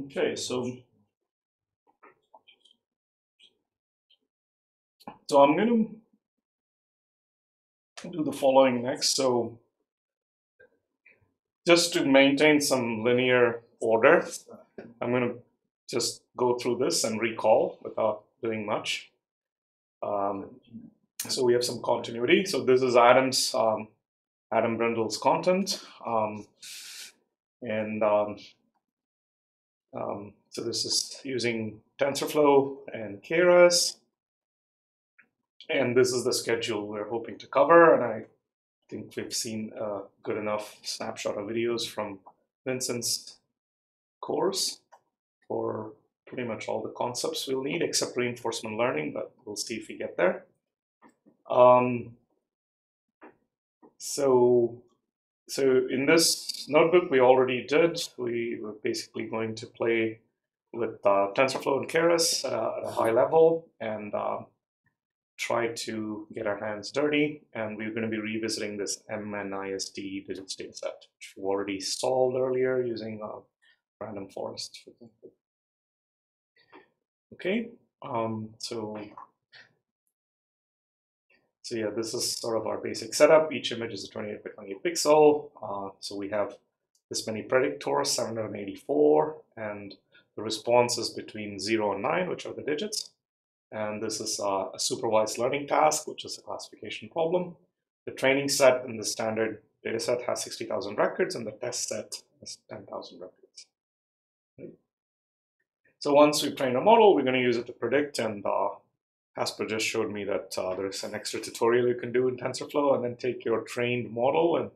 Okay, so I'm going to do the following next. So just to maintain some linear order, I'm going to just go through this and recall without doing much. So we have some continuity. So this is Adam Brindle's content, and so this is using TensorFlow and keras, and this is the schedule we're hoping to cover. And I think we've seen a good enough snapshot of videos from Vincent's course for pretty much all the concepts we'll need, except reinforcement learning, but we'll see if we get there. So in this notebook we already did, we were basically going to play with TensorFlow and keras at a high level and try to get our hands dirty. And we're going to be revisiting this MNIST digits data set, which we already solved earlier using random forest. Okay, so yeah, this is sort of our basic setup. Each image is a 28 by 28 pixel. So we have this many predictors, 784, and the response is between 0 and 9, which are the digits. And this is a supervised learning task, which is a classification problem. The training set in the standard data set has 60,000 records, and the test set has 10,000 records. Right? So once we train a model, we're going to use it to predict, and Casper just showed me that there's an extra tutorial you can do in TensorFlow, and then take your trained model and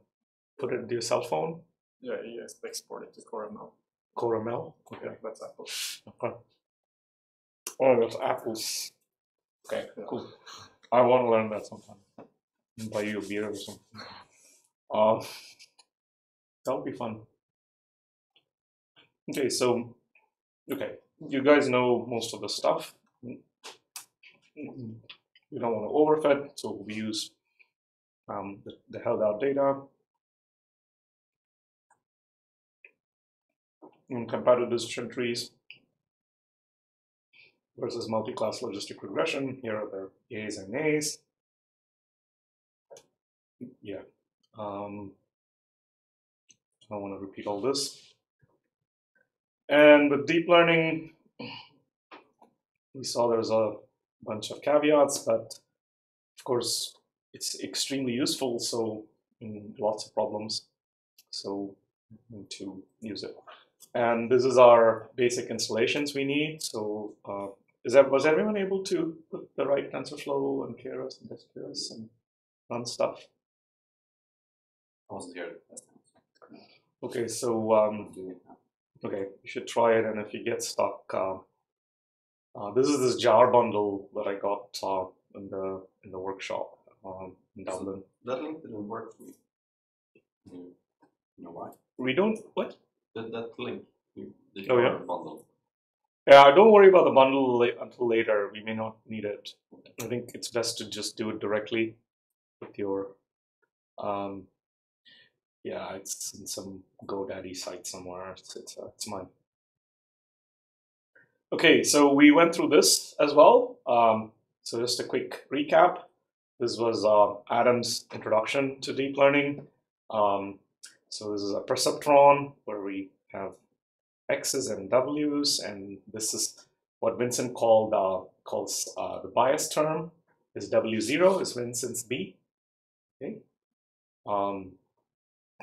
put it into your cell phone. Yeah, you export it to CoreML. CoreML? Okay, that's Apple. Okay. Oh, that's Apple's. Okay, yeah. Cool. I want to learn that sometime. Buy you a beer or something. That would be fun. Okay, so, you guys know most of the stuff. We don't want to overfit, so we use the held out data and comparative decision trees versus multi-class logistic regression. Here are the A's and A's. Yeah. I don't want to repeat all this. And with deep learning, we saw there's a bunch of caveats, but of course, it's extremely useful. So in lots of problems, so we need to use it. And this is our basic installations we need. So was everyone able to put the right TensorFlow and keras and test keras and run stuff? I wasn't here. Okay, so okay, you should try it, and if you get stuck, this is this jar bundle that I got in the workshop in Dublin. That link didn't work for me. You know why? We don't what? That link. The oh yeah. Bundle. Yeah, don't worry about the bundle until later. We may not need it. I think it's best to just do it directly with your. Yeah, it's in some GoDaddy site somewhere. It's mine. Okay, so we went through this as well. So just a quick recap. This was Adam's introduction to deep learning. So this is a perceptron where we have X's and W's, and this is what Vincent calls the bias term. Is W0 is Vincent's B. Okay.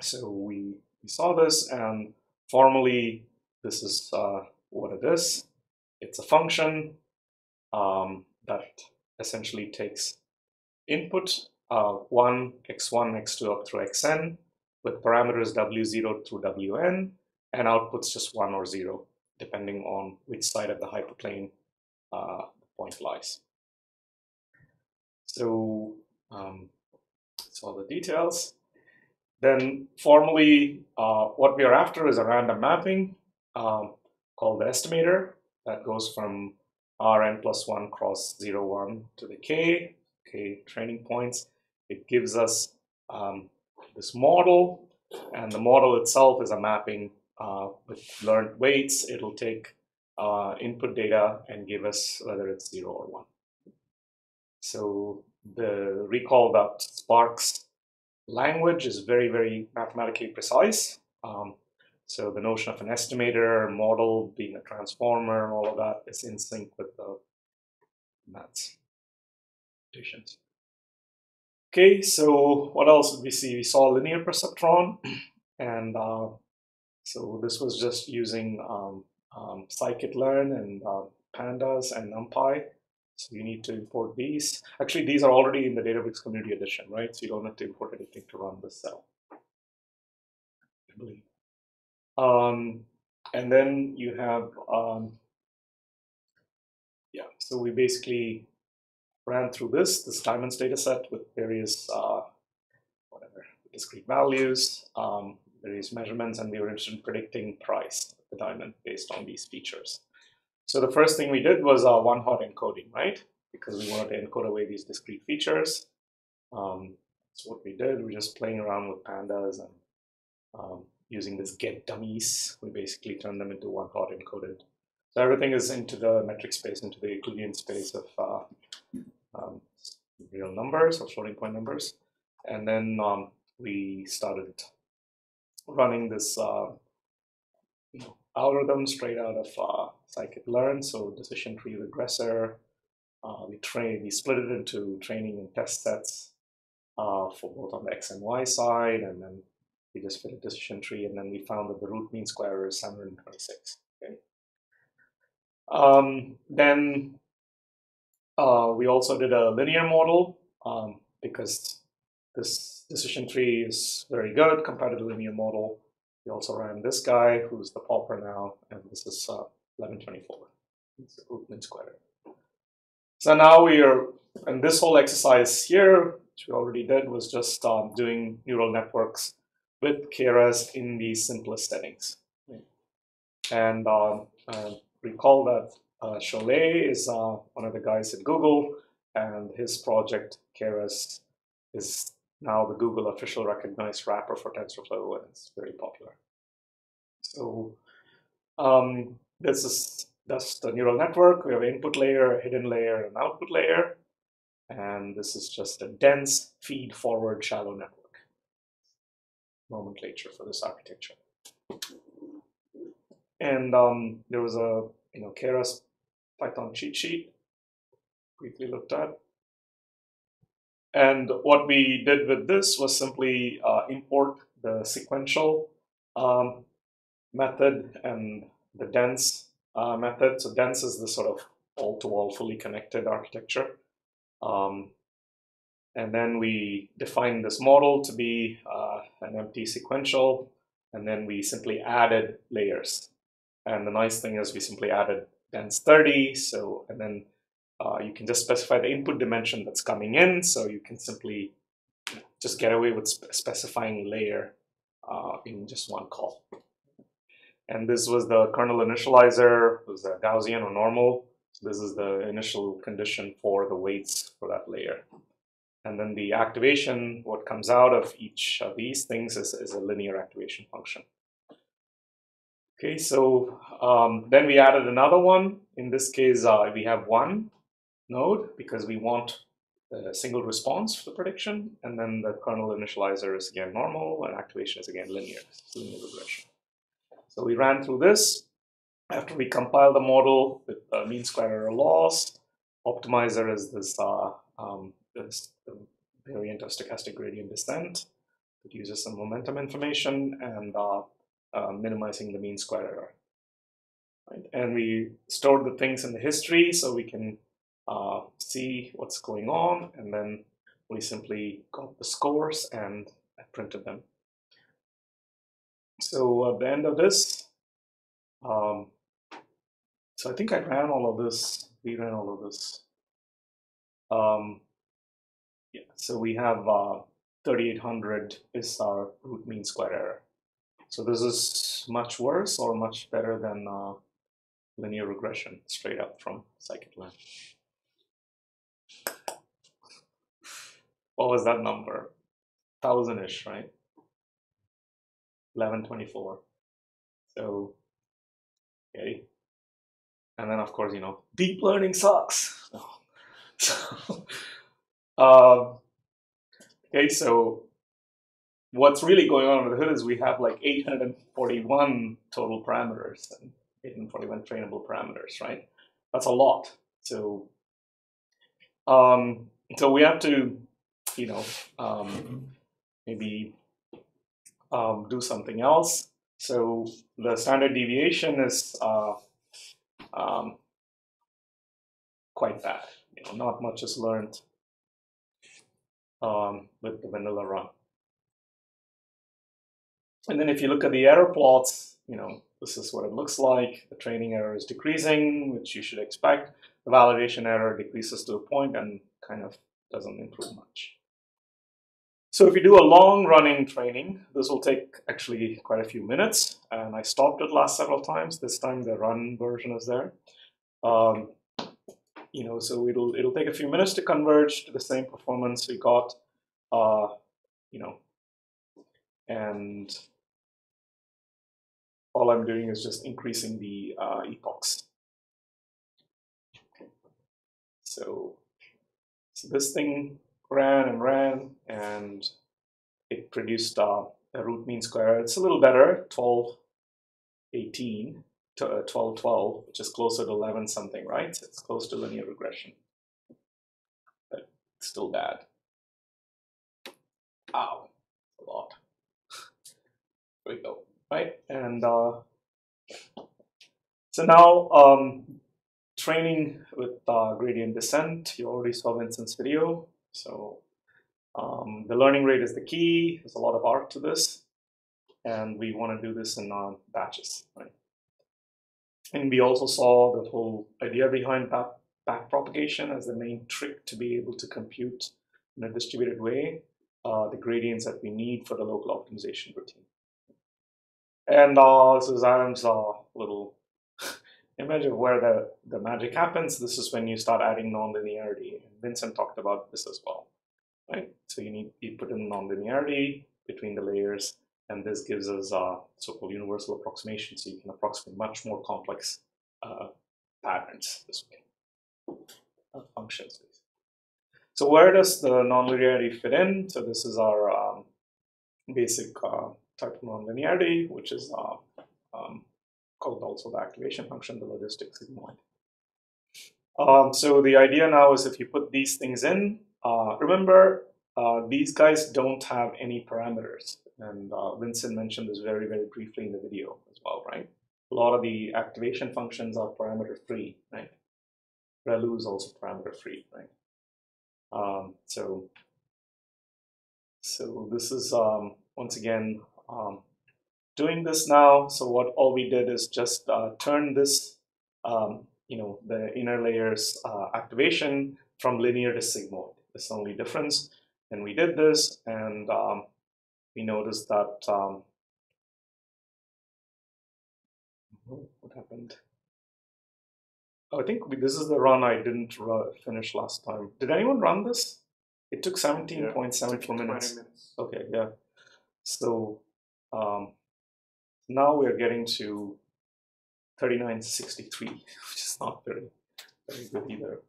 So we saw this, and formally this is what it is. It's a function that essentially takes input 1, x1, x2 up through xn with parameters w0 through wn, and outputs just 1 or 0 depending on which side of the hyperplane the point lies. So that's all the details. Then formally, what we are after is a random mapping called the estimator that goes from Rn plus 1 cross 0, 1 to the k training points. It gives us this model, and the model itself is a mapping with learned weights, it'll take input data and give us whether it's 0 or 1. So recall that Spark's language is very, very mathematically precise. So the notion of an estimator, model being a transformer, and all of that is in sync with the maths notations. Okay, so what else did we see? We saw linear perceptron, and so this was just using scikit-learn and pandas and numpy. So you need to import these. Actually, these are already in the Databricks Community Edition, right? So you don't have to import anything to run this cell, I believe. And then you have, so we basically ran through this diamonds data set with various discrete values, various measurements, and we were interested in predicting price of the diamond based on these features. So the first thing we did was one-hot encoding, right? Because we wanted to encode away these discrete features. That's what we did. We're just playing around with pandas and using this get dummies. We basically turned them into one-hot encoded. So everything is into the metric space, into the Euclidean space of real numbers or floating point numbers. And then we started running this algorithm straight out of scikit-learn, so decision tree regressor. We split it into training and test sets for both on the X and Y side, and then we just fit a decision tree, and then we found that the root mean square error is 726. Okay. Then we also did a linear model because this decision tree is very good compared to the linear model. We also ran this guy, who's the pauper now, and this is 1124. It's the root mean square. So now we are, and this whole exercise here, which we already did, was just doing neural networks with keras in these simplest settings. And recall that Cholet is one of the guys at Google, and his project, keras, is now the Google official recognized wrapper for TensorFlow, and it's very popular. So that's the neural network. We have an input layer, a hidden layer, and an output layer. And this is just a dense feed-forward shallow network nomenclature for this architecture. And there was a keras Python cheat sheet briefly looked at. And what we did with this was simply import the sequential method and the dense method. So dense is the sort of all-to-all fully connected architecture. And then we define this model to be an empty sequential, and then we simply added layers. And the nice thing is we simply added dense 30, and then you can just specify the input dimension that's coming in, so you can simply just get away with specifying layer in just one call. And this was the kernel initializer. It was a Gaussian or normal. So this is the initial condition for the weights for that layer. And then the activation, what comes out of each of these things is a linear activation function. Okay, so then we added another one. In this case, we have one node because we want a single response for the prediction. And then the kernel initializer is again normal, and activation is again linear regression. So we ran through this. After we compile the model with mean square error loss, optimizer is this variant of stochastic gradient descent that uses some momentum information, and minimizing the mean square error. Right? And we stored the things in the history so we can see what's going on, and then we simply got the scores and printed them. So at the end of this, so I think I ran all of this. We ran all of this. Yeah, so we have 3800 is our root mean square error. So this is much worse or much better than linear regression straight up from scikit-learn. What was that number? 1000-ish, right? 1124. So, okay. And then, of course, deep learning sucks. So, okay, so what's really going on under the hood is we have like 841 total parameters and 841 trainable parameters, right? That's a lot. So, so we have to, maybe do something else. So the standard deviation is quite bad. Not much is learned with the vanilla run. And then if you look at the error plots, this is what it looks like. The training error is decreasing, which you should expect. The validation error decreases to a point and kind of doesn't improve much. So if you do a long running training, this will take actually quite a few minutes. And I stopped it last several times. This time the run version is there. So it'll take a few minutes to converge to the same performance we got, and all I'm doing is just increasing the epochs. So this thing ran, and it produced a root mean square. It's a little better, 1218 to 1212, which is closer to 11 something, right? It's close to linear regression, but still bad. Ow, a lot. There we go, right? And so now training with gradient descent. You already saw Vincent's video. So the learning rate is the key. There's a lot of art to this, and we want to do this in batches, right? And we also saw the whole idea behind backpropagation as the main trick to be able to compute in a distributed way the gradients that we need for the local optimization routine. And this is Adam's little image of where the magic happens. This is when you start adding nonlinearity. And Vincent talked about this as well, right? So you put in nonlinearity between the layers, and this gives us so-called universal approximation. So you can approximate much more complex patterns this way, functions. So where does the nonlinearity fit in? So this is our basic type of nonlinearity, which is called also the activation function, the logistic sigmoid. So the idea now is if you put these things in, remember these guys don't have any parameters. And Vincent mentioned this very, very briefly in the video as well, right? A lot of the activation functions are parameter free, right? ReLU is also parameter free, right? So this is once again doing this now. So what all we did is just turn this, the inner layers activation from linear to sigmoid. That's the only difference. And we did this, and we noticed that what happened? Oh, I think this is the run I didn't finish last time. Did anyone run this? It took 17.74 minutes. Okay, yeah. So now we're getting to 3963, which is not very good either.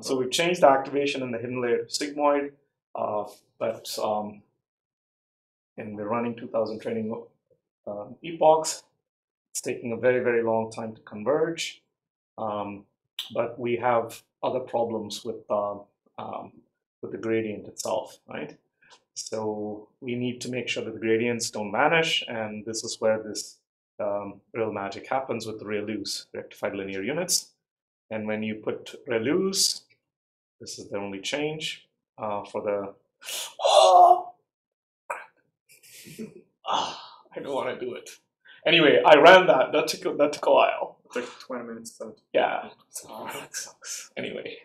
So we've changed the activation in the hidden layer to sigmoid, but and we're running 2000 training epochs. It's taking a very, very long time to converge, but we have other problems with the gradient itself, right? So we need to make sure that the gradients don't vanish, and this is where this real magic happens with the ReLUs, rectified linear units. And when you put ReLUs, this is the only change for the. Oh, I don't want to do it. Anyway, I ran that. That took a while. It took 20 minutes. Yeah, that sucks. Anyway,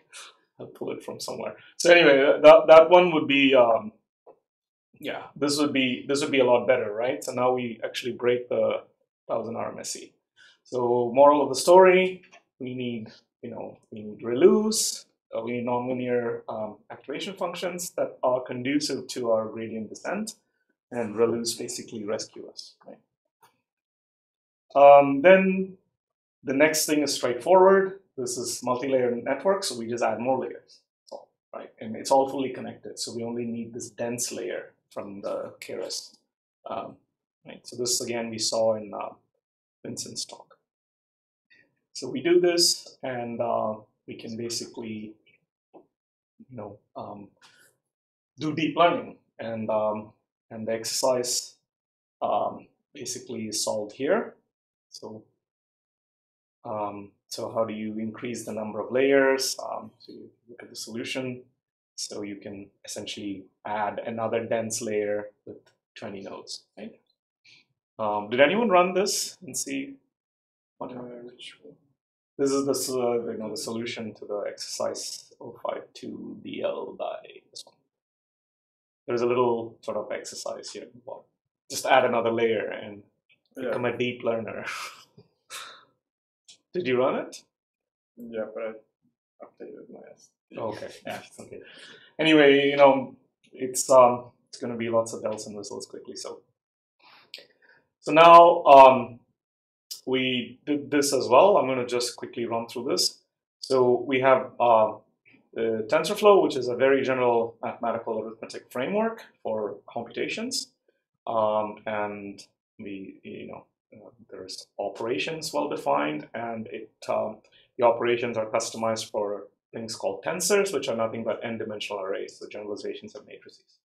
I'll pull it from somewhere. So anyway, that one would be. Yeah, this would be a lot better, right? So now we actually break the 1000 RMSE. So moral of the story: we need ReLUs. We need nonlinear activation functions that are conducive to our gradient descent, and ReLUs basically rescue us, right? Then the next thing is straightforward. This is multi-layer network, so we just add more layers, right? And it's all fully connected, so we only need this dense layer from the keras, right? So this again we saw in Vincent's talk. So we do this, and we can basically, do deep learning, and the exercise basically is solved here. So so how do you increase the number of layers? So you look at the solution. So you can essentially add another dense layer with 20 nodes, right? Did anyone run this and see what which one? This is the the solution to the exercise 052DL by this one. There's a little sort of exercise here involved. Just add another layer and become a deep learner. Did you run it? Yeah, but I updated my Okay, yeah, okay. Anyway, it's going to be lots of bells and whistles quickly. So now we did this as well. I'm going to just quickly run through this. So we have the TensorFlow, which is a very general mathematical arithmetic framework for computations, and there's operations well defined, and the operations are customized for things called tensors, which are nothing but n-dimensional arrays, so generalizations of matrices.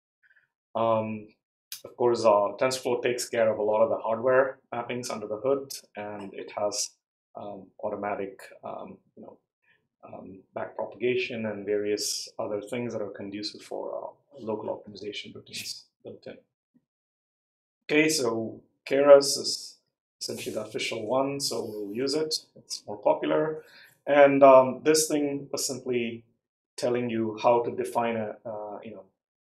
Of course, TensorFlow takes care of a lot of the hardware mappings under the hood, and it has automatic backpropagation and various other things that are conducive for local optimization routines built in. Okay, so keras is essentially the official one, so we'll use it. It's more popular. And this thing was simply telling you how to define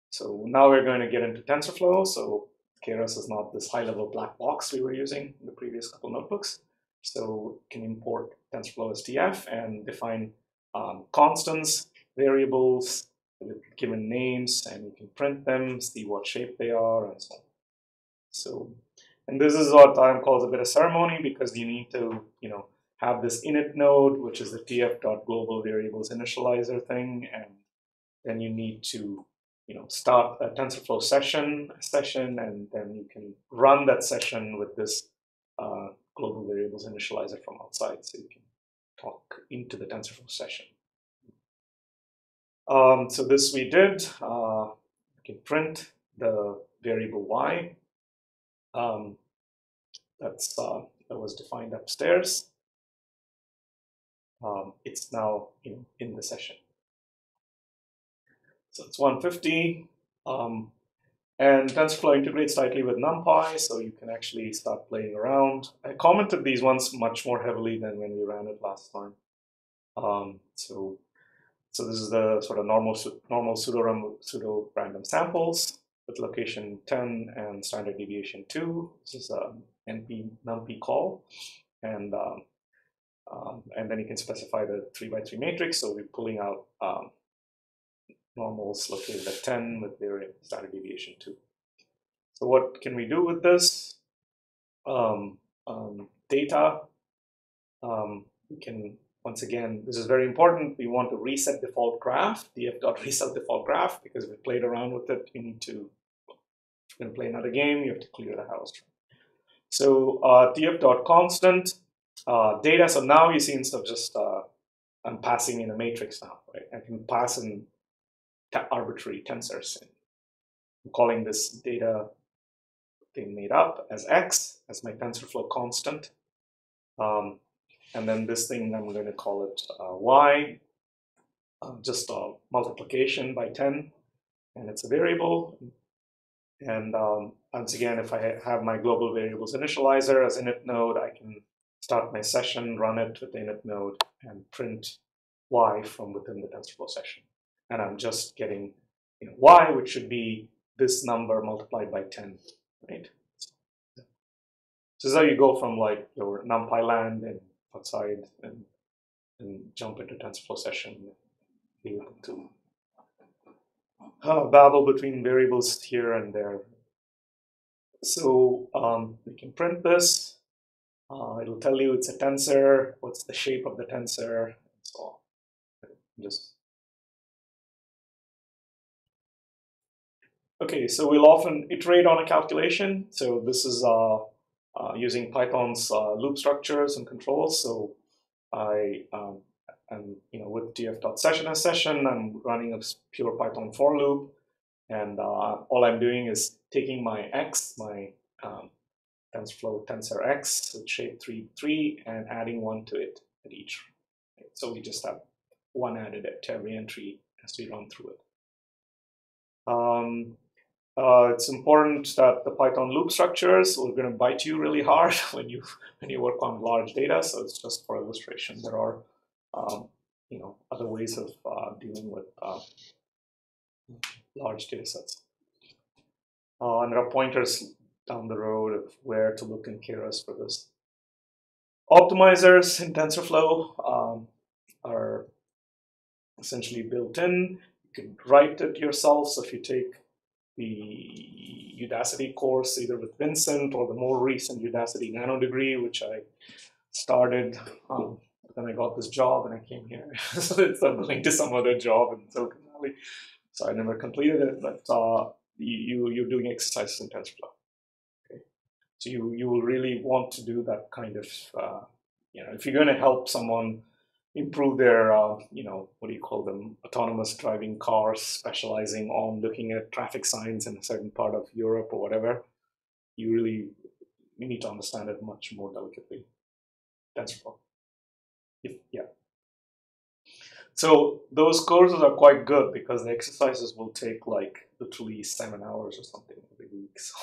so now we're going to get into TensorFlow. So keras is not this high-level black box we were using in the previous couple notebooks. So you can import TensorFlow STF and define constants, variables with given names, and you can print them, see what shape they are, and so on. So, and this is what Time calls a bit of ceremony, because you need to, have this init node, which is the tf.global variables initializer thing, and then you need to, start a TensorFlow session, and then you can run that session with this global variables initializer from outside, so you can talk into the TensorFlow session. So this we did. You can print the variable y. That was defined upstairs. It's now in the session. So it's 150. And TensorFlow integrates tightly with NumPy, so you can actually start playing around. I commented these ones much more heavily than when we ran it last time. So this is the sort of normal pseudo random samples with location 10 and standard deviation 2. This is a NP-NumPy call, and then you can specify the 3x3 matrix. So we're pulling out normals located at 10 with their standard deviation 2. So what can we do with this? Data. We can, once again, this is very important. We want to reset default graph, df.reset default graph, because if we played around with it, you need to, if you're going to play another game, you have to clear the house. So df.constant data. So now you see, instead of just I'm passing in a matrix now, right? I can pass in arbitrary tensors. I'm calling this data thing made up as x, as my TensorFlow constant. And then this thing, I'm going to call it y, just multiplication by 10, and it's a variable. And once again, if I have my global variables initializer as init node, I can start my session, run it with the init node, and print y from within the TensorFlow session. And I'm just getting y, which should be this number multiplied by 10, right? So this is how you go from like your NumPy land and outside and jump into TensorFlow session, be able to babble between variables here and there. So we can print this. It'll tell you it's a tensor, what's the shape of the tensor, and so on. Just okay, so we'll often iterate on a calculation. So this is using Python's loop structures and controls. So I'm with tf.session as session, I'm running a pure Python for loop, and all I'm doing is taking my x, my TensorFlow tensor x with shape 3, 3, and adding 1 to it at each. So we just have 1 added to every entry as we run through it. It's important that the Python loop structures are going to bite you really hard when you work on large data. So it's just for illustration. There are other ways of dealing with large data sets. And there are pointers down the road of where to look in keras for this. Optimizers in TensorFlow are essentially built in. You can write it yourself. So if you take the Udacity course, either with Vincent or the more recent Udacity Nano degree, which I started, then I got this job and I came here. So it's going to some other job in Silicon Valley. So I never completed it, but you're doing exercises in TensorFlow. Okay. So you will really want to do that kind of, if you're going to help someone improve their, what do you call them, autonomous driving cars, specializing on looking at traffic signs in a certain part of Europe or whatever, you need to understand it much more delicately. TensorFlow. Yeah. So those courses are quite good because the exercises will take like literally 7 hours or something every week. So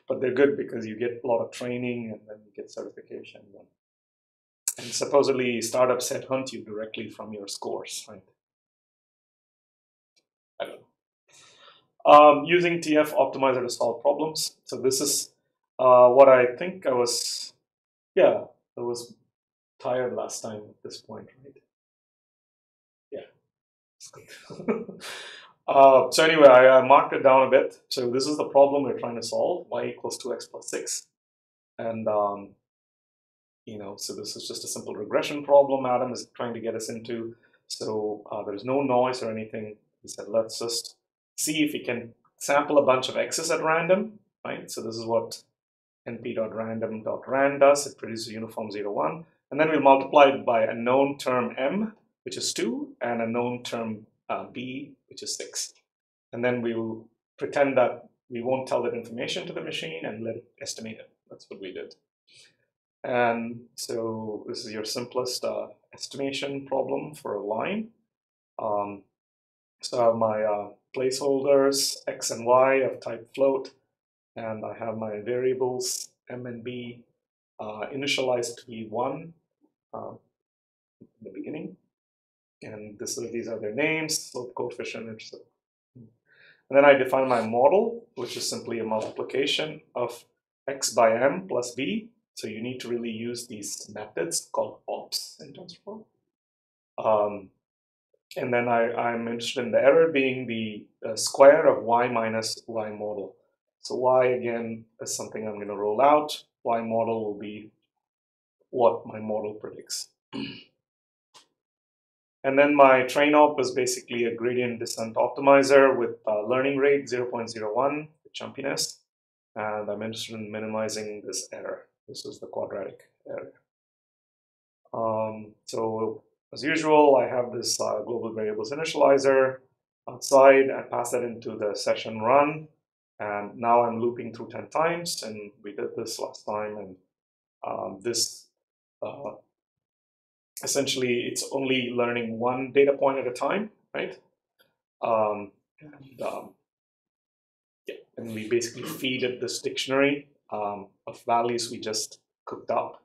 but they're good because you get a lot of training and then you get certification. And supposedly startups headhunt you directly from your scores, right? I don't know. Using TF optimizer to solve problems. So this is what I think I was tired last time at this point, right? Yeah, it's good. So anyway, I marked it down a bit. So this is the problem we're trying to solve, y equals 2x plus 6. And so this is just a simple regression problem Adam is trying to get us into. So there's no noise or anything. He said, let's just see if we can sample a bunch of x's at random, right? So this is what np.random.ran does. It produces uniform 0, 1. And then we'll multiply it by a known term m, which is 2, and a known term b, which is 6. And then we will pretend that we won't tell that information to the machine and let it estimate it. That's what we did. And so this is your simplest estimation problem for a line. So I have my placeholders x and y of type float, and I have my variables m and b initialized to be 1 in the beginning. And these are their names, slope coefficient, intercept. And then I define my model, which is simply a multiplication of x by m plus b. So you need to really use these methods called ops in TensorFlow. And then I'm interested in the error being the square of y minus y model. So y, again, is something I'm going to roll out. Y model will be what my model predicts. And then my train op is basically a gradient descent optimizer with learning rate 0.01, chumpiness. And I'm interested in minimizing this error. This is the quadratic error. So as usual, I have this global variables initializer outside. I pass that into the session run. And now I'm looping through 10 times. And we did this last time. And this essentially, it's only learning one data point at a time, right? And we basically feed it this dictionary of values we just cooked up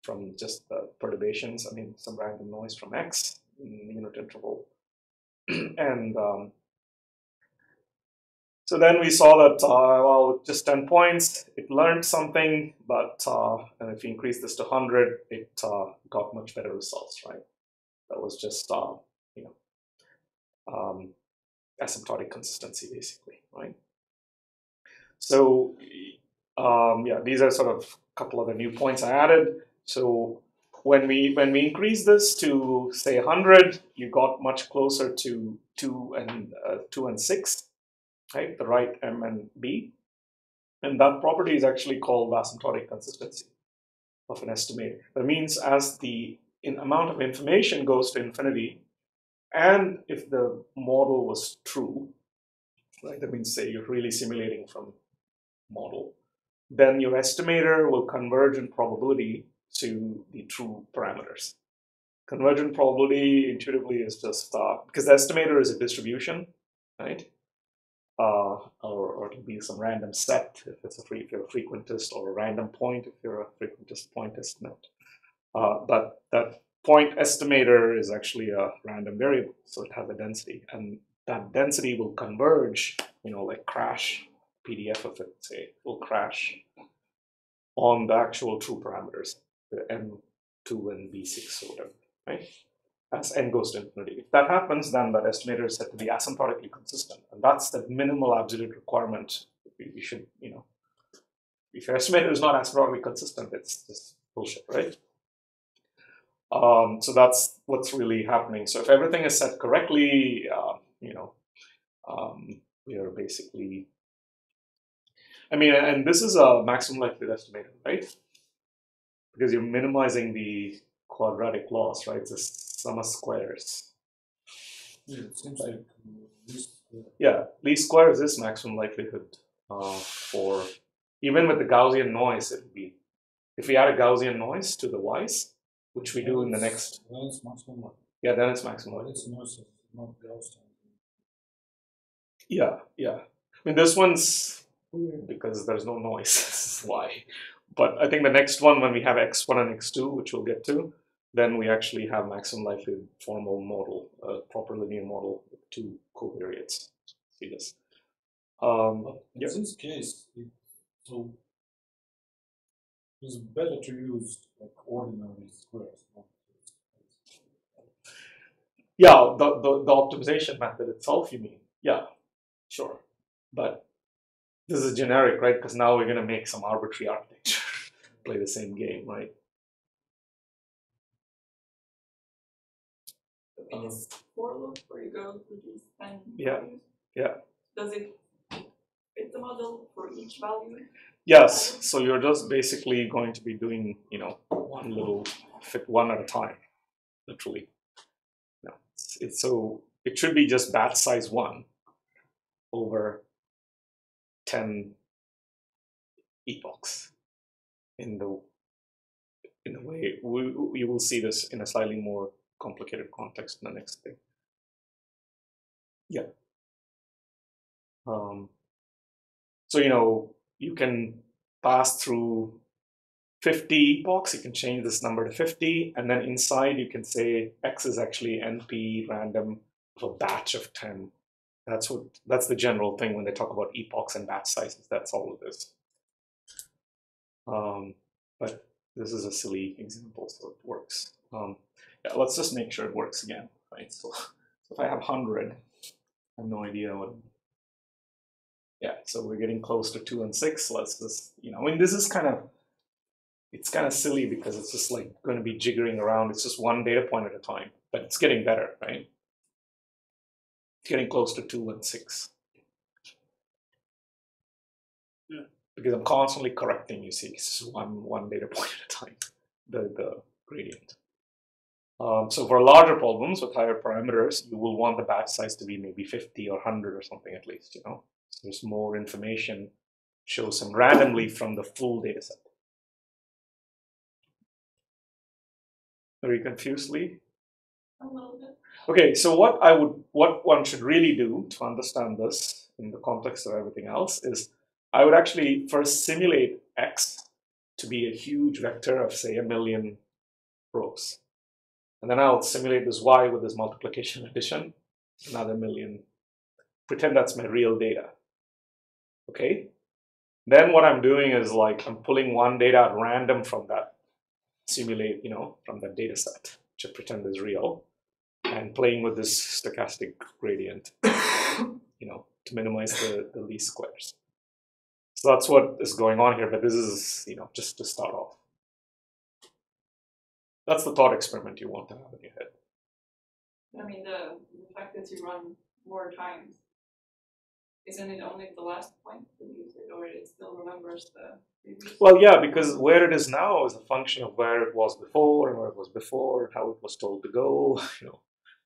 from just the perturbations. I mean, some random noise from x in the unit interval. And so then we saw that, well, with just 10 points, it learned something, but and if you increase this to 100, it got much better results, right? That was just, asymptotic consistency, basically, right? So yeah, these are sort of a couple of the new points I added. So when we increase this to say 100, you got much closer to 2 and 6, right? The right M and B, and that property is actually called asymptotic consistency of an estimator. That means as the amount of information goes to infinity, and if the model was true, right? That means say you're really simulating from model, then your estimator will converge in probability to the true parameters. Convergent probability intuitively is just because the estimator is a distribution, right? Or it'll be some random set if it's if you're a frequentist, or a random point if you're a frequentist point estimate. But that point estimator is actually a random variable, so it has a density, and that density will converge, like crash PDF of it, say, will crash on the actual true parameters, the M2 and B6 or whatever, right? As n goes to infinity. If that happens, then that estimator is said to be asymptotically consistent, and that's the minimal absolute requirement. We should, if your estimator is not asymptotically consistent, it's just bullshit, right? So that's what's really happening. So if everything is set correctly, we are basically, and this is a maximum likelihood estimator, right? Because you're minimizing the quadratic loss, right? It's a sum of squares. Yeah, it seems like least squares is maximum likelihood for, even with the Gaussian noise, it would be, if we add a Gaussian noise to the y's, which we do in the next. Then it's maximum likelihood. Yeah, then it's maximum likelihood. It's noise, not Gaussian. Yeah. This one's weird because there's no noise. Why? But I think the next one, when we have x1 and x2, which we'll get to, then we actually have maximum likelihood formal model, a proper linear model with two covariates. See this? In this case, so it's better to use like ordinary squares. Yeah, the optimization method itself, you mean? Yeah, sure. But this is generic, right? Because now we're going to make some arbitrary architecture play the same game, right? In this for loop where you go through these 10 Yeah. values, Yeah. does it fit the model for each value? Yes. So you're just basically going to be doing, one little fit one at a time, literally. No, so it should be just batch size 1 over 10 epochs. In the way you will see this in a slightly more complicated context in the next thing. Yeah. So you can pass through 50 epochs. You can change this number to 50, and then inside you can say x is actually np random of a batch of 10. That's the general thing when they talk about epochs and batch sizes. That's all it is. But this is a silly example, so it works. Yeah, let's just make sure it works again, right? So if I have 100, I have no idea what. Yeah, so we're getting close to 2 and 6. Let's just, this is it's kind of silly because it's just like going to be jiggering around. It's just one data point at a time, but it's getting better, right? It's getting close to 2 and 6. Yeah. Because I'm constantly correcting, you see, it's just one data point at a time, the gradient. So for larger problems with higher parameters, you will want the batch size to be maybe 50 or 100 or something at least, So there's more information chosen randomly from the full data set. Are you confused, Lee? A little bit. Okay, so what one should really do to understand this in the context of everything else is I would actually first simulate X to be a huge vector of, say, 1 million rows. And then I'll simulate this Y with this multiplication addition, another 1 million. Pretend that's my real data. Okay? Then what I'm doing is like I'm pulling one data at random from that simulate, from that data set, which I pretend is real, and playing with this stochastic gradient, to minimize the least squares. So that's what is going on here, but this is, just to start off. That's the thought experiment you want to have in your head. I mean, the fact that you run more times, isn't it only the last point that you said, or it still remembers the previous? Well, yeah, because where it is now is a function of where it was before and where it was before and how it was told to go,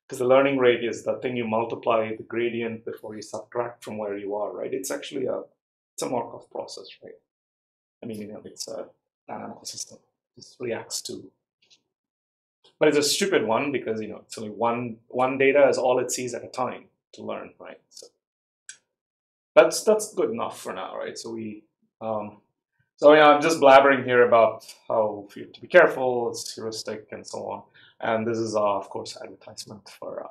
because the learning rate is the thing you multiply the gradient before you subtract from where you are, right? It's actually it's a Markov process, right? I mean, it's a dynamical system. It reacts to. But it's a stupid one because, it's only one data is all it sees at a time to learn, right? So that's good enough for now, right? So I'm just blabbering here about how you have to be careful, it's heuristic and so on. And this is, of course, advertisement for.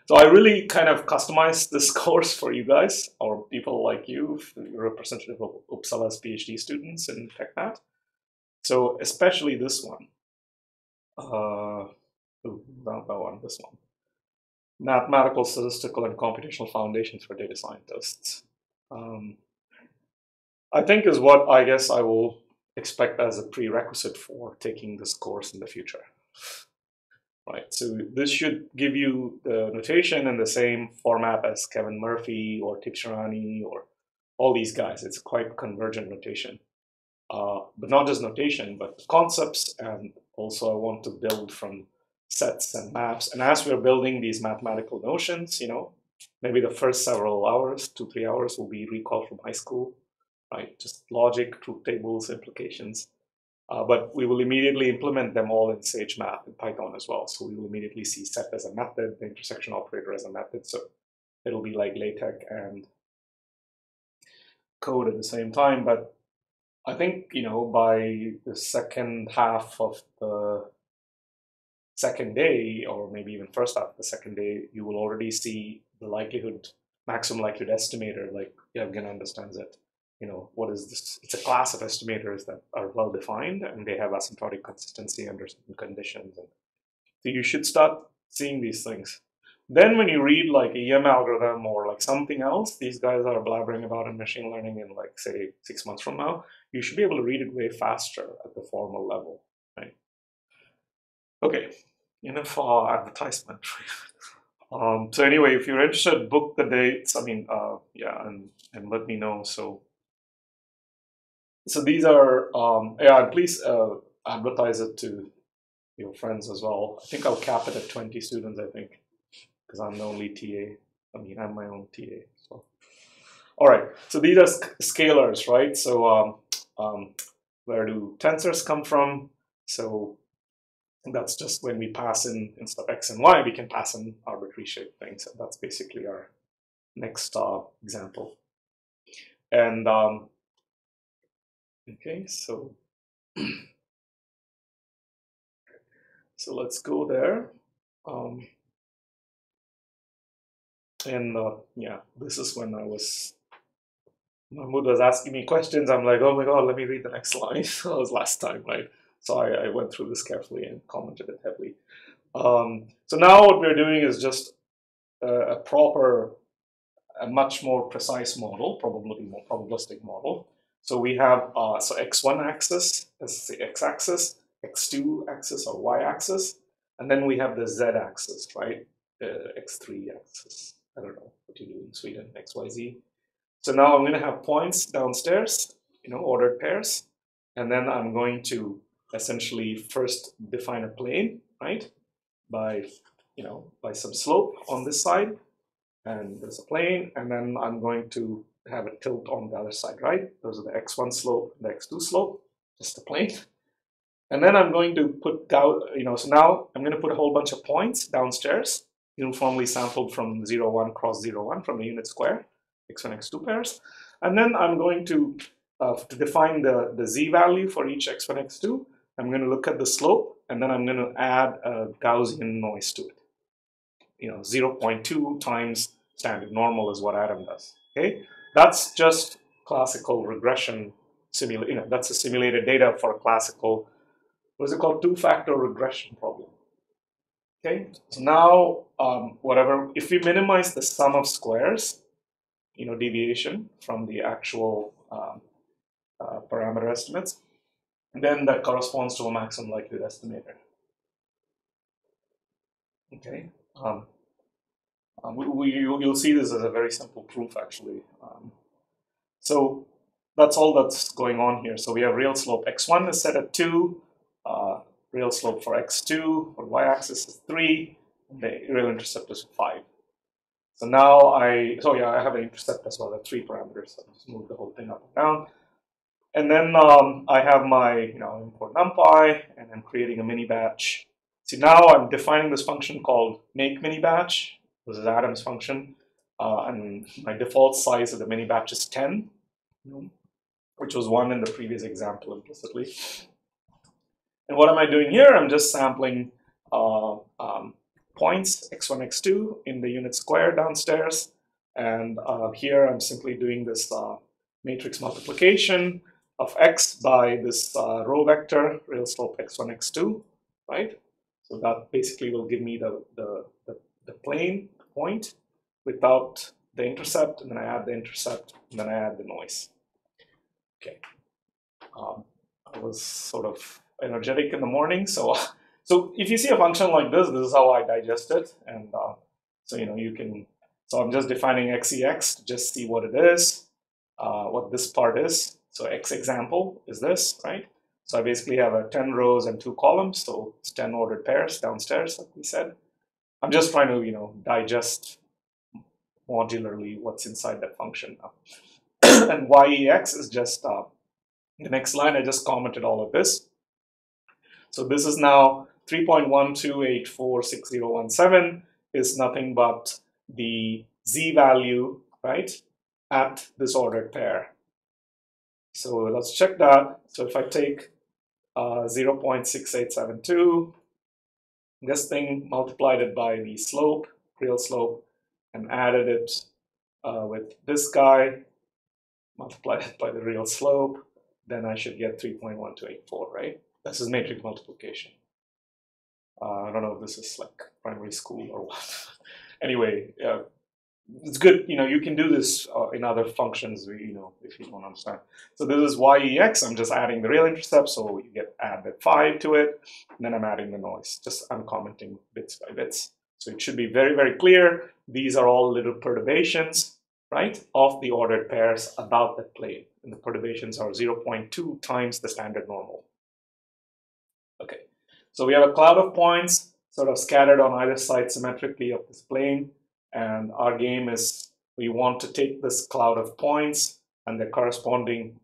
So I really kind of customized this course for you guys, or people like you, representative of Uppsala's PhD students in TechNat. So especially this one. Not that one, this one. Mathematical, statistical, and computational foundations for data scientists. I think is what I guess I will expect as a prerequisite for taking this course in the future. Right, so this should give you the notation in the same format as Kevin Murphy or Tipshirani or all these guys. It's quite convergent notation. But not just notation, but concepts, and also I want to build from sets and maps. And as we're building these mathematical notions, maybe the first several hours, 2-3 hours, will be recall from high school, right? Just logic, truth tables, implications. But we will immediately implement them all in SageMath and Python as well. So we will immediately see set as a method, the intersection operator as a method. So it'll be like LaTeX and code at the same time. But I think, by the second half of the second day, or maybe even first half of the second day, you will already see the maximum likelihood estimator, like Yevgen understands it. What is this? It's a class of estimators that are well defined and they have asymptotic consistency under certain conditions. And so you should start seeing these things. Then when you read like EM algorithm or like something else, these guys are blabbering about in machine learning in like, say, 6 months from now, you should be able to read it way faster at the formal level, right? Okay, enough advertisement. So anyway, if you're interested, book the dates. And let me know. So these are, please advertise it to your friends as well. I think I'll cap it at 20 students, I think, because I'm the only TA. I'm my own TA. So, all right, so these are scalars, right? So where do tensors come from? So that's just when we pass in instead of x and y, we can pass in arbitrary shaped things. And that's basically our next example. And okay, so let's go there. This is when Mahmoud was asking me questions. I'm like, oh my God, let me read the next line. That was last time, right? So I went through this carefully and commented it heavily. So now what we're doing is just a much more precise model, more probabilistic model. So we have so x1 axis is the x-axis, x2 axis or y-axis, and then we have the z-axis, right? X3 axis. I don't know what you do in Sweden, XYZ. So now I'm going to have points downstairs, ordered pairs, and then I'm going to essentially first define a plane, right? By some slope on this side, and there's a plane, and then I'm going to have a tilt on the other side, right? Those are the x1 slope, the x2 slope, just a plane. And then I'm going to put down, so now I'm going to put a whole bunch of points downstairs, uniformly sampled from 0, 1, cross 0, 1 from the unit square, x1, x2 pairs. And then I'm going to define the z value for each x1, x2. I'm going to look at the slope, and then I'm going to add a Gaussian noise to it. 0.2 times standard normal is what Adam does. Okay, that's just classical regression simulation. That's a simulated data for a classical, what is it called, two-factor regression problem. Okay, so now if we minimize the sum of squares, deviation from the actual parameter estimates, then that corresponds to a maximum likelihood estimator. Okay. You'll see this as a very simple proof, actually. So that's all that's going on here. So we have real slope x1 is set at 2, real slope for x2 for y-axis is 3, and the real intercept is 5. So now I have an intercept as well, the 3 parameters. So I'll just move the whole thing up and down. And then I have my import numpy, and I'm creating a mini batch. See, now I'm defining this function called make mini batch. This is Adam's function, and my default size of the mini batch is 10, which was 1 in the previous example implicitly. And what am I doing here? I'm just sampling points x1, x2 in the unit square downstairs, and here I'm simply doing this matrix multiplication of x by this row vector, real slope x1, x2, right? So that basically will give me the plane point without the intercept, and then I add the intercept, and then I add the noise. Okay. I was sort of energetic in the morning, so if you see a function like this is how I digest it, and so you can. So I'm just defining xex to just see what it is, what this part is. So x example is this, right? So I basically have a 10 rows and 2 columns, so it's 10 ordered pairs downstairs, like we said. I'm just trying to digest modularly what's inside that function now. And yex is just the next line. I just commented all of this. So this is now 3.12846017 is nothing but the z value, right, at this ordered pair. So let's check that. So if I take 0.6872, this thing, multiplied it by the slope, real slope, and added it with this guy, multiplied it by the real slope, then I should get 3.1284, right? This is matrix multiplication. I don't know if this is like primary school or what. Anyway, it's good. You can do this in other functions. If you don't understand. So this is yex. I'm just adding the real intercept, so you add the 5 to it, and then I'm adding the noise. I'm commenting bits by bits. So it should be very, very clear. These are all little perturbations, right, of the ordered pairs about that plane, and the perturbations are 0.2 times the standard normal. Okay, so we have a cloud of points sort of scattered on either side symmetrically of this plane, and our game is we want to take this cloud of points and the corresponding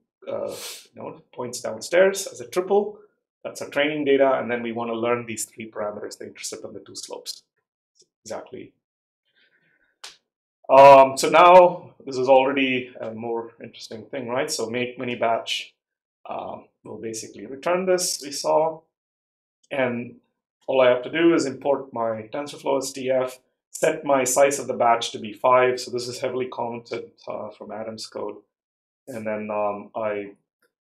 points downstairs as a triple. That's our training data, and then we want to learn these 3 parameters, the intercept and the 2 slopes. Exactly. So now this is already a more interesting thing, right? So make mini batch will basically return this, we saw. And all I have to do is import my TensorFlow SDF, set my size of the batch to be 5. So this is heavily commented from Adam's code. And then I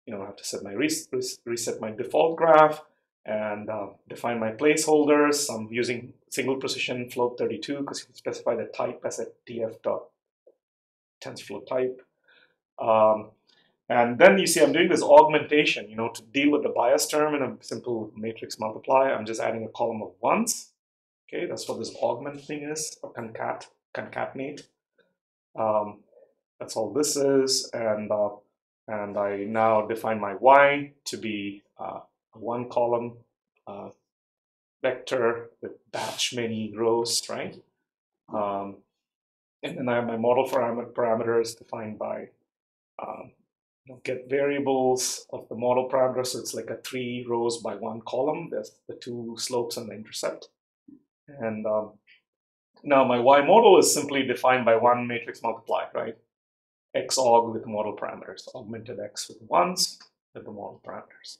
have to set my reset my default graph and define my placeholders. I'm using single precision float 32 because you can specify the type as a tf.tensorflow type. And then you see I'm doing this augmentation, to deal with the bias term in a simple matrix multiply. I'm just adding a column of 1s. Okay, that's what this augment thing is, or concatenate. That's all this is, and I now define my y to be a 1 column vector with batch many rows, right? And then I have my model parameters defined by get variables of the model parameters. So it's like a 3 rows by 1 column. There's the 2 slopes and the intercept. And now my y model is simply defined by 1 matrix multiply, right? X aug with model parameters, augmented x with 1s with the model parameters.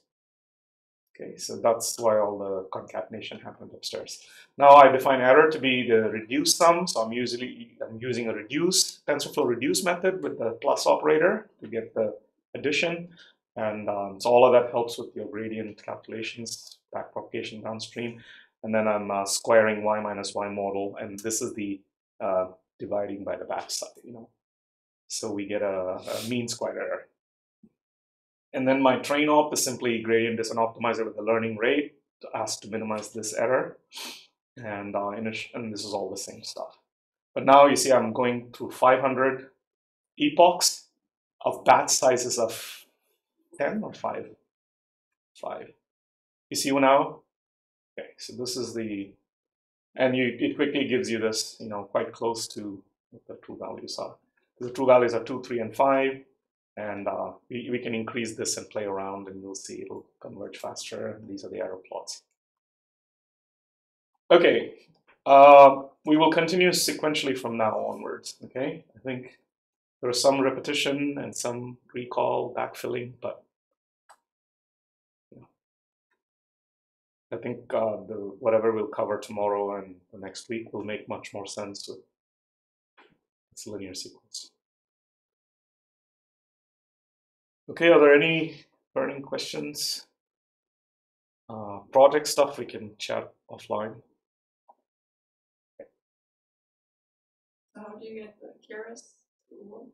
Okay, so that's why all the concatenation happened upstairs. Now I define error to be the reduced sum. So I'm using a TensorFlow reduce method with the plus operator to get the addition. And so all of that helps with your gradient calculations, backpropagation downstream. And then I'm squaring y minus y model, and this is the dividing by the batch size, So we get a mean squared error. And then my train op is simply gradient descent optimizer with the learning rate asked to minimize this error. And this is all the same stuff. But now you see I'm going through 500 epochs of batch sizes of 10 or 5? 5. You see now? Okay, so this is the, and it quickly gives you this, quite close to what the true values are. The true values are 2, 3, and 5. And we can increase this and play around, and you'll see it'll converge faster. These are the error plots. Okay, we will continue sequentially from now onwards. Okay, I think there is some repetition and some recall, backfilling, but I think whatever we'll cover tomorrow and the next week will make much more sense with its linear sequence. Okay, are there any burning questions? Project stuff we can chat offline. How do you get the keras to work?